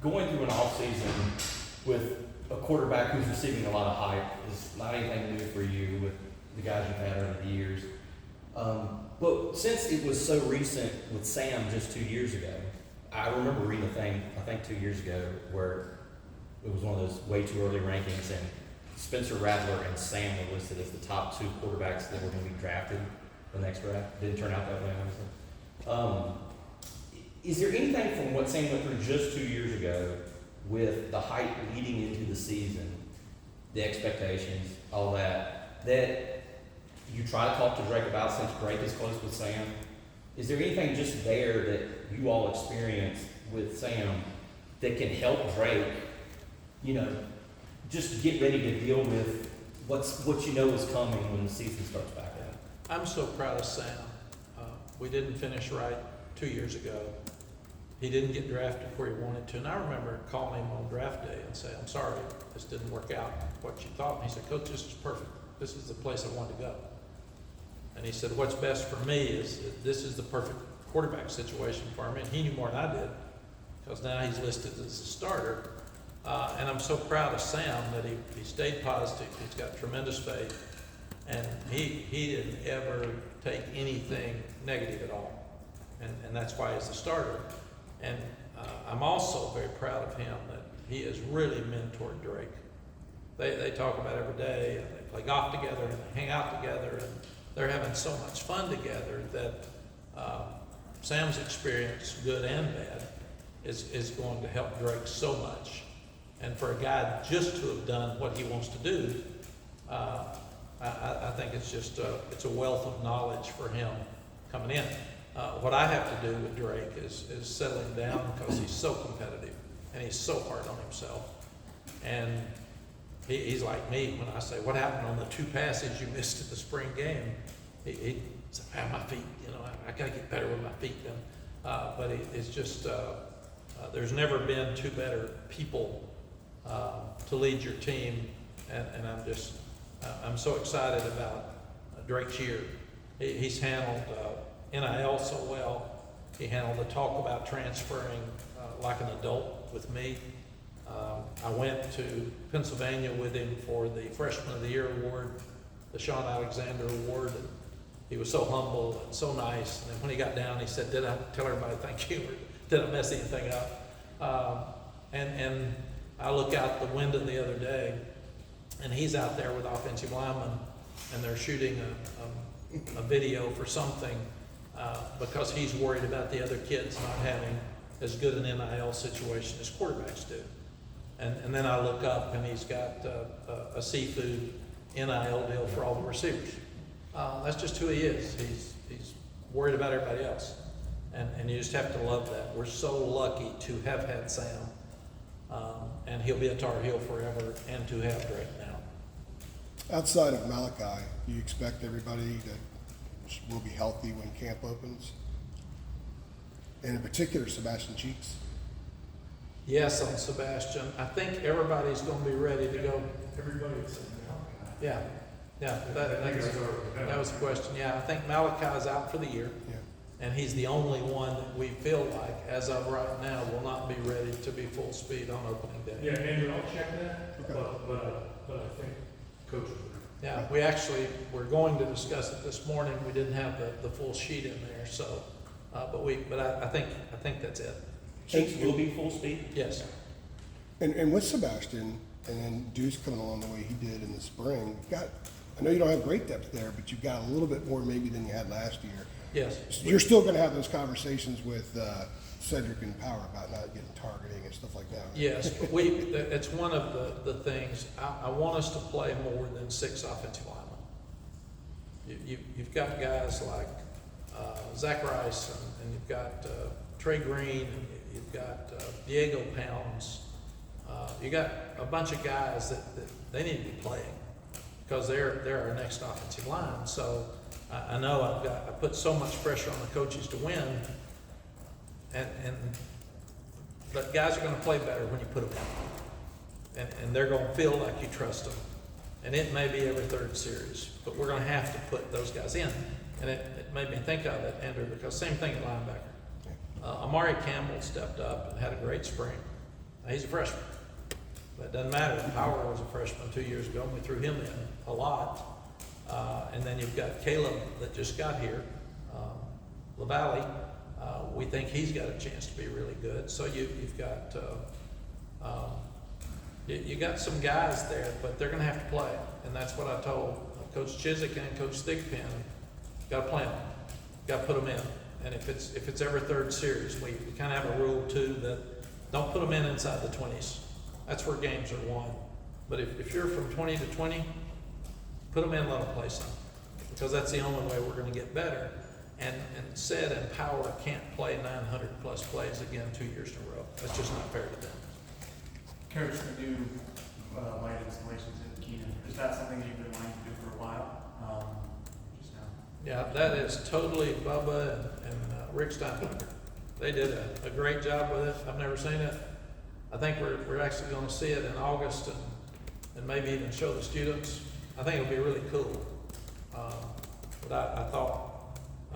Going through an off season with a quarterback who's receiving a lot of hype is not anything new for you with the guys you've had over the years. But since it was so recent with Sam just 2 years ago, I remember reading a thing, I think 2 years ago, where it was one of those way too early rankings, and Spencer Rattler and Sam were listed as the top 2 quarterbacks that were going to be drafted the next draft. Didn't turn out that way, obviously. Is there anything from what Sam went through just 2 years ago with the hype leading into the season, the expectations, all that you try to talk to Drake about since Drake is close with Sam? Is there anything just there that you all experienced with Sam that can help Drake, just get ready to deal with what you know is coming when the season starts back up? I'm so proud of Sam. We didn't finish right 2 years ago. He didn't get drafted where he wanted to. And I remember calling him on draft day and saying, I'm sorry, this didn't work out what you thought. And he said, Coach, this is perfect. This is the place I wanted to go. And he said, what's best for me is this is the perfect quarterback situation for me. And he knew more than I did because now he's listed as a starter. And I'm so proud of Sam that he stayed positive. He's got tremendous faith. And he didn't ever take anything negative at all. And that's why he's the starter. And I'm also very proud of him that he has really mentored Drake. They talk about every day, and they play golf together, and they hang out together, and they're having so much fun together that Sam's experience, good and bad, is going to help Drake so much. And for a guy just to have done what he wants to do, I think it's just it's a wealth of knowledge for him coming in. What I have to do with Drake is settle him down because he's so competitive and he's so hard on himself. And he's like me when I say, what happened on the 2 passes you missed at the spring game? He said, man, my feet, I got to get better with my feet then. But it's just, there's never been 2 better people to lead your team. And I'm so excited about Drake's year. He's handled NIL so well. He handled the talk about transferring like an adult with me. I went to Pennsylvania with him for the Freshman of the Year award, the Sean Alexander Award. And he was so humble and so nice. And then when he got down, he said, "Did I tell everybody thank you, or did I mess anything up?" And I look out the window the other day, and he's out there with offensive linemen, and they're shooting a video for something because he's worried about the other kids not having as good an NIL situation as quarterbacks do. And then I look up, and he's got a seafood NIL deal for all the receivers. That's just who he is. He's worried about everybody else. And you just have to love that. We're so lucky to have had Sam, and he'll be a Tar Heel forever, and to have Drake now. Outside of Malachi, do you expect everybody that will be healthy when camp opens? And in particular, Sebastian Cheeks? Yes, on Sebastian. I think everybody's going to be ready to go. Everybody except Malachi. Yeah, that was the question. Yeah, I think Malachi's out for the year. Yeah. And he's the only one that we feel like, as of right now, will not be ready to be full speed on opening day. Yeah, Andrew, I'll check that, Okay. but I think coach will. Yeah, we're going to discuss it this morning. We didn't have the full sheet in there, so, but I think that's it. Cheeks will be full speed? Yes. And with Sebastian, and then Deuce coming along the way he did in the spring, I know you don't have great depth there, but you've got a little bit more maybe than you had last year. Yes. You're still going to have those conversations with Cedric and Power about not getting targeting and stuff like that. Right? Yes, but it's one of the things, I want us to play more than 6 offensive linemen. You've got guys like Zach Rice, and you've got Trey Green, and you've got Diego Pounds. You got a bunch of guys that they need to be playing because they're our next offensive line. So I know I put so much pressure on the coaches to win, but guys are going to play better when you put them in, and they're going to feel like you trust them. And it may be every third series, but we're going to have to put those guys in. And it made me think of it, Andrew, because same thing at linebacker. Amari Campbell stepped up and had a great spring. Now, he's a freshman, but it doesn't matter. Power was a freshman 2 years ago, and we threw him in a lot. And then you've got Caleb that just got here, LaValle. We think he's got a chance to be really good. So you've got you got some guys there, but they're going to have to play, and that's what I told Coach Chiswick and Coach Thigpen. Got to play them, got to put them in. And if it's every third series, we kind of have a rule too that don't put them in inside the 20s. That's where games are won. But if you're from 20 to 20, put them in, let them play some, because that's the only way we're going to get better. And Ced and Power can't play 900 plus plays again 2 years in a row. That's just not fair to them. Coach, the new light installations in Keenan, is that something that you've been wanting to do for a while? Just now? Yeah, that is totally Bubba and Rick Steinberger. They did a great job with it. I've never seen it. I think we're actually going to see it in August and maybe even show the students. I think it'll be really cool. But I thought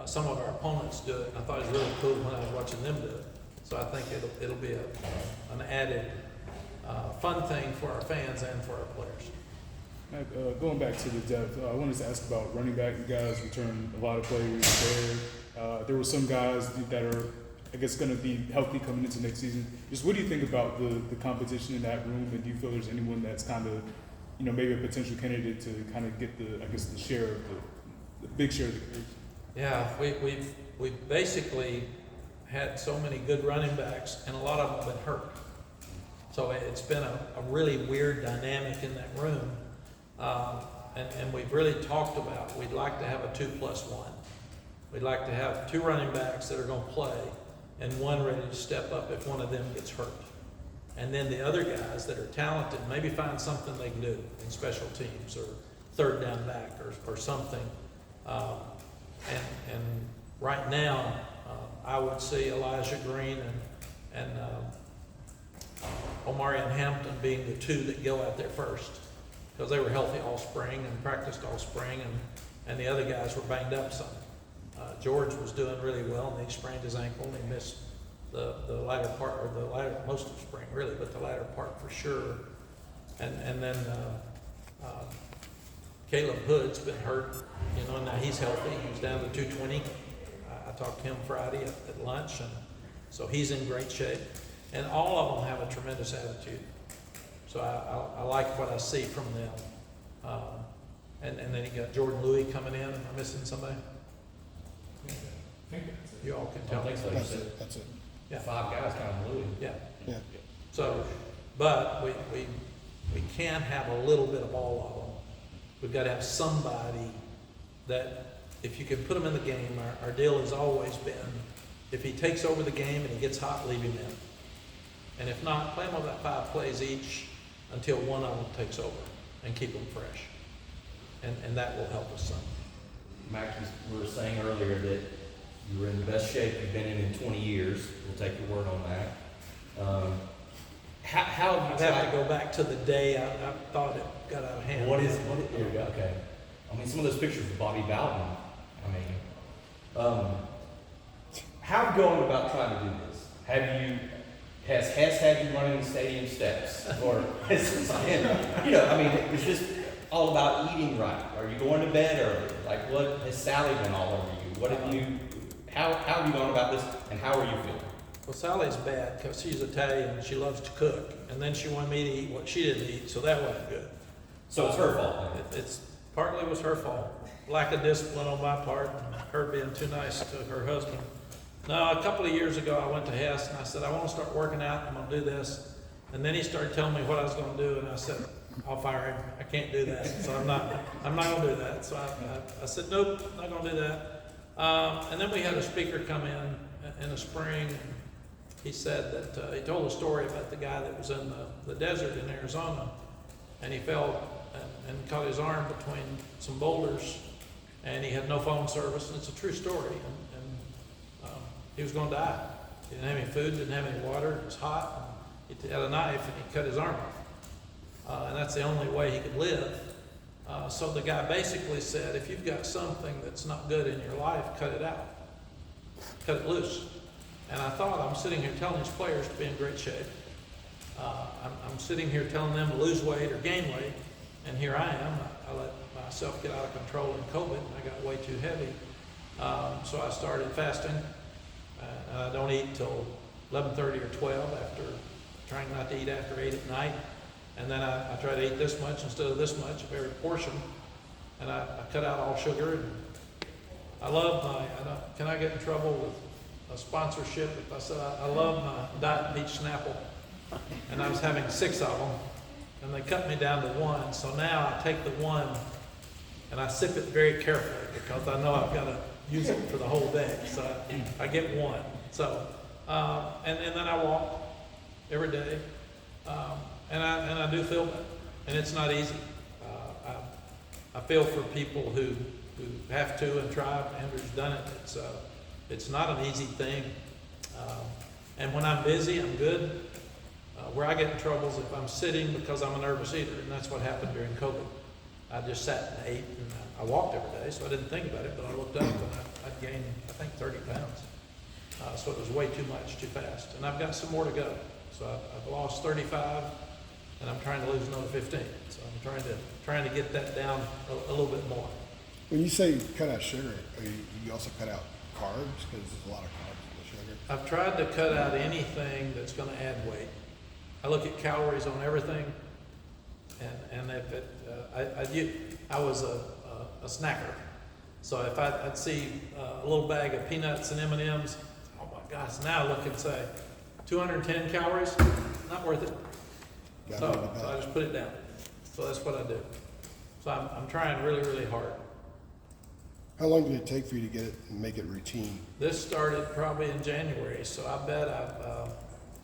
some of our opponents do it, and I thought it was really cool when I was watching them do it. So I think it'll be an added fun thing for our fans and for our players. Matt, going back to the depth, I wanted to ask about running back. You guys returned a lot of players there. There were some guys that are, I guess, going to be healthy coming into next season. Just what do you think about the competition in that room, and do you feel there's anyone that's kind of, maybe a potential candidate to kind of get the share of the big share of the career? Yeah, we've basically had so many good running backs, and a lot of them have been hurt. So it's been a really weird dynamic in that room. And we've really talked about, we'd like to have a 2+1. We'd like to have 2 running backs that are going to play and one ready to step up if one of them gets hurt. And then the other guys that are talented, maybe find something they can do in special teams or third down back or something. And right now, I would see Elijah Green and Omarion Hampton being the 2 that go out there first, because they were healthy all spring and practiced all spring, and the other guys were banged up some. George was doing really well, and he sprained his ankle, and he missed the latter part, or most of spring really, but the latter part for sure. And then Caleb Hood's been hurt, now he's healthy. He was down to 220. I talked to him Friday at lunch, and so he's in great shape. And all of them have a tremendous attitude. So I like what I see from them. And then you got Jordan Louis coming in. Am I missing somebody? You all can I tell don't me. think so. That's it, that's it. Yeah. 5 guys kind of blew. Yeah. Yeah. So, but we can't have a little bit of all of them. We've got to have somebody that, if you can put them in the game, our deal has always been, if he takes over the game and he gets hot, leave him in. And if not, play them on about 5 plays each until one of them takes over and keep them fresh. And that will help us some. Mac, we were saying earlier that you were in the best shape you've been in 20 years. We'll take your word on that. How I'd have to go back to the day I thought it got out of hand. Here we go, okay. I mean, some of those pictures of Bobby Bowden, how have you gone about trying to do this? Has had you running the stadium steps? Or, is this all about eating right? Are you going to bed early? Like, what has Sally been all over you? How have you gone about this, and how are you feeling? Well, Sally's bad because she's Italian and she loves to cook. And then she wanted me to eat what she didn't eat, so that wasn't good. So it's her fault. It's partly was her fault. Lack of discipline on my part, and her being too nice to her husband. No, a couple of years ago, I went to Hess and I said, I want to start working out. I'm going to do this. And then he started telling me what I was going to do, and I said, I'll fire him. I can't do that. So I'm not going to do that. So I said, nope, not going to do that. And then we had a speaker come in the spring. He said that he told a story about the guy that was in the desert in Arizona, and he fell and caught his arm between some boulders, and he had no phone service. And it's a true story. And he was going to die. He didn't have any food, didn't have any water. It was hot. He had a knife and he cut his arm off. And that's the only way he could live. So the guy basically said, if you've got something that's not good in your life, cut it out. Cut it loose. And I thought, I'm sitting here telling these players to be in great shape. I'm sitting here telling them to lose weight or gain weight. And here I am. I let myself get out of control in COVID, and I got way too heavy. So I started fasting. And I don't eat till 11:30 or 12, after trying not to eat after 8 at night. And then I try to eat this much instead of this much of every portion. And I cut out all sugar. And I love can I get in trouble with a sponsorship if I said I love my Diet Peach Snapple? And I was having 6 of them, and they cut me down to 1. So now I take the 1 and I sip it very carefully because I know I've got to use it for the whole day. So I get 1. So and then I walk every day, and I do feel better, and it's not easy. I feel for people who have to and try. Andrew's done it. It's not an easy thing. And when I'm busy, I'm good. Where I get in trouble is if I'm sitting because I'm a nervous eater, and that's what happened during COVID. I just sat and ate, and I walked every day, so I didn't think about it, but I looked up and I'd gained, I think, 30 pounds. So it was way too much, too fast. And I've got some more to go. So I've lost 35, and I'm trying to lose another 15. So I'm trying to get that down a little bit more. When you say cut out sugar, you also cut out carbs, because there's a lot of carbs in the sugar. I've tried to cut out anything that's going to add weight. I look at calories on everything, and if I was a snacker, so if I'd see a little bag of peanuts and M&Ms, oh my gosh! Now I look and say, 210 calories, not worth it. So I just put it down. So that's what I do. So I'm trying really, really hard. How long did it take for you to get it and make it routine? This started probably in January, so I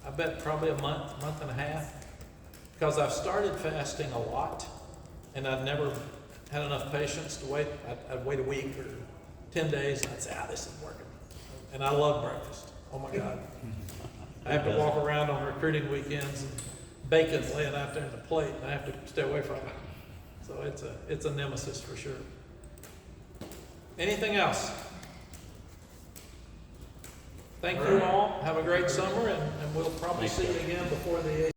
bet probably a month and a half, because I've started fasting a lot, and I've never had enough patience to wait. I'd wait a week or 10 days, and I'd say, this isn't working. And I love breakfast. Oh my God. I have to walk around on recruiting weekends, and bacon laying out there on the plate, and I have to stay away from it. So it's a nemesis for sure. Anything else? Thank you all. Have a great summer, and we'll probably see you again before the